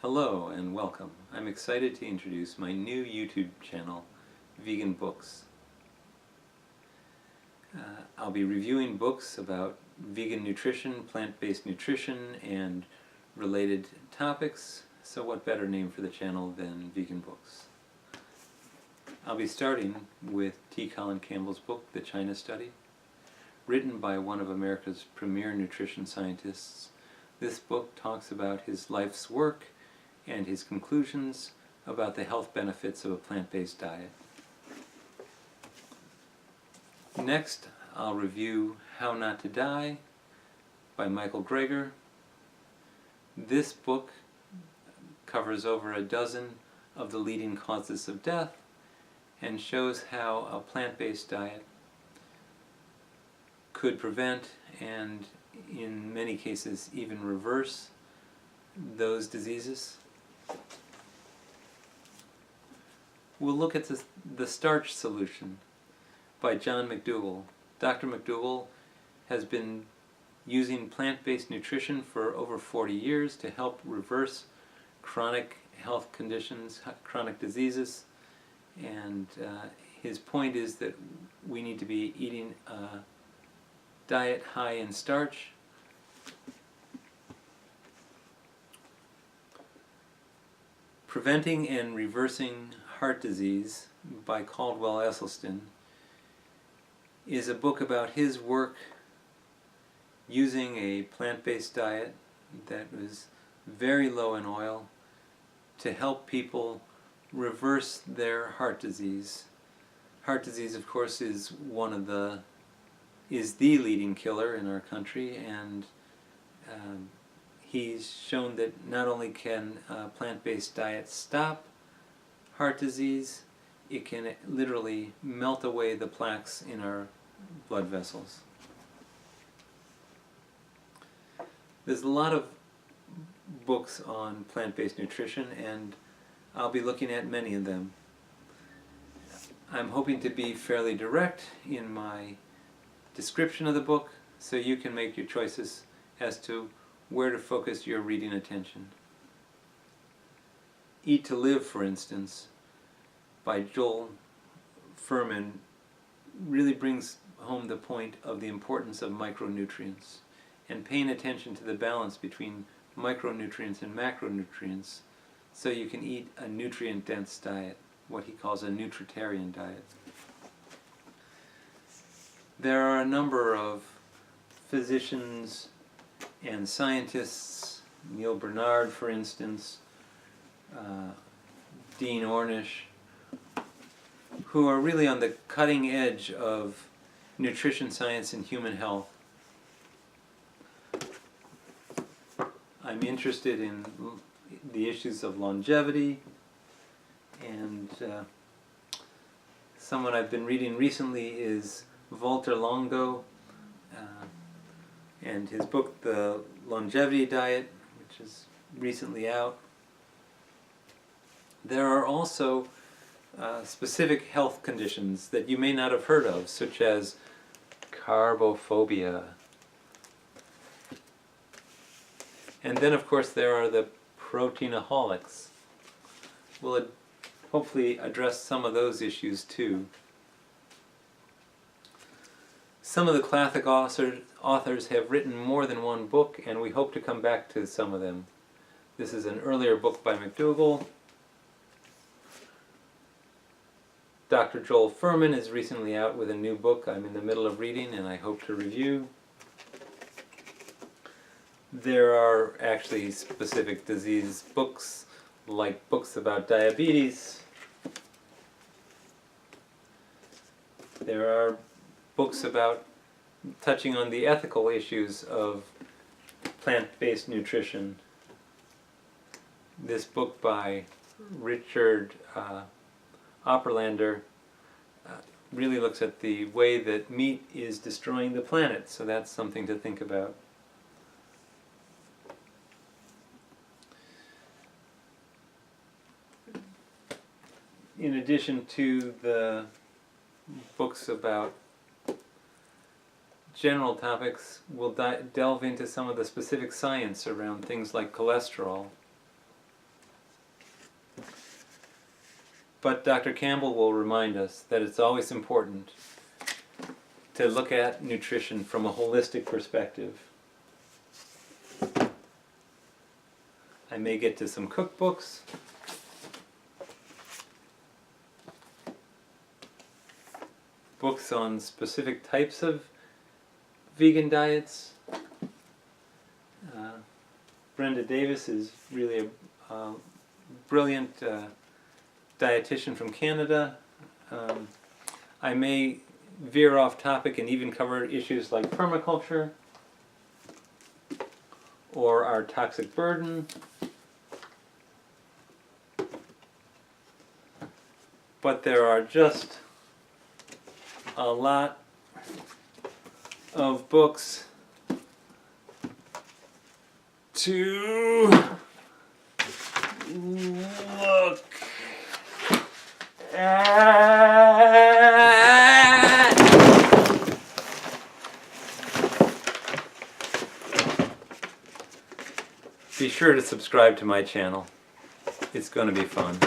Hello and welcome. I'm excited to introduce my new YouTube channel, Vegan Books. I'll be reviewing books about vegan nutrition, plant-based nutrition, and related topics, so what better name for the channel than Vegan Books? I'll be starting with T. Colin Campbell's book, The China Study. Written by one of America's premier nutrition scientists, this book talks about his life's work and his conclusions about the health benefits of a plant-based diet. Next, I'll review How Not to Die by Michael Greger. This book covers over a dozen of the leading causes of death and shows how a plant-based diet could prevent and, in many cases, even reverse those diseases. We'll look at the starch solution by John McDougall. Dr. McDougall has been using plant-based nutrition for over 40 years to help reverse chronic health conditions, chronic diseases, and his point is that we need to be eating a diet high in starch. Preventing and Reversing Heart Disease by Caldwell Esselstyn is a book about his work using a plant-based diet that was very low in oil to help people reverse their heart disease. Heart disease, of course, is the leading killer in our country, and he's shown that not only can a plant-based diet stop heart disease, it can literally melt away the plaques in our blood vessels. There's a lot of books on plant-based nutrition, and I'll be looking at many of them. I'm hoping to be fairly direct in my description of the book, so you can make your choices as to where to focus your reading attention. Eat to Live, for instance, by Joel Fuhrman, really brings home the point of the importance of micronutrients and paying attention to the balance between micronutrients and macronutrients so you can eat a nutrient-dense diet, what he calls a nutritarian diet. There are a number of physicians and scientists, Neil Bernard, for instance, Dean Ornish, who are really on the cutting edge of nutrition science and human health. I'm interested in the issues of longevity, and someone I've been reading recently is Walter Longo, and his book, The Longevity Diet, which is recently out. There are also specific health conditions that you may not have heard of, such as carbophobia. And then, of course, there are the proteinaholics. We'll hopefully address some of those issues too. Some of the classic authors have written more than one book, and we hope to come back to some of them. This is an earlier book by McDougall. Dr. Joel Fuhrman is recently out with a new book I'm in the middle of reading and I hope to review. There are actually specific disease books, like books about diabetes. There are books about touching on the ethical issues of plant-based nutrition. This book by Richard Opperlander really looks at the way that meat is destroying the planet, so that's something to think about. In addition to the books about general topics, we'll delve into some of the specific science around things like cholesterol. But Dr. Campbell will remind us that it's always important to look at nutrition from a holistic perspective. I may get to some cookbooks. Books on specific types of vegan diets. Brenda Davis is really a brilliant dietitian from Canada. I may veer off topic and even cover issues like permaculture or our toxic burden. But there are just a lot of books to look at. Be sure to subscribe to my channel. It's going to be fun.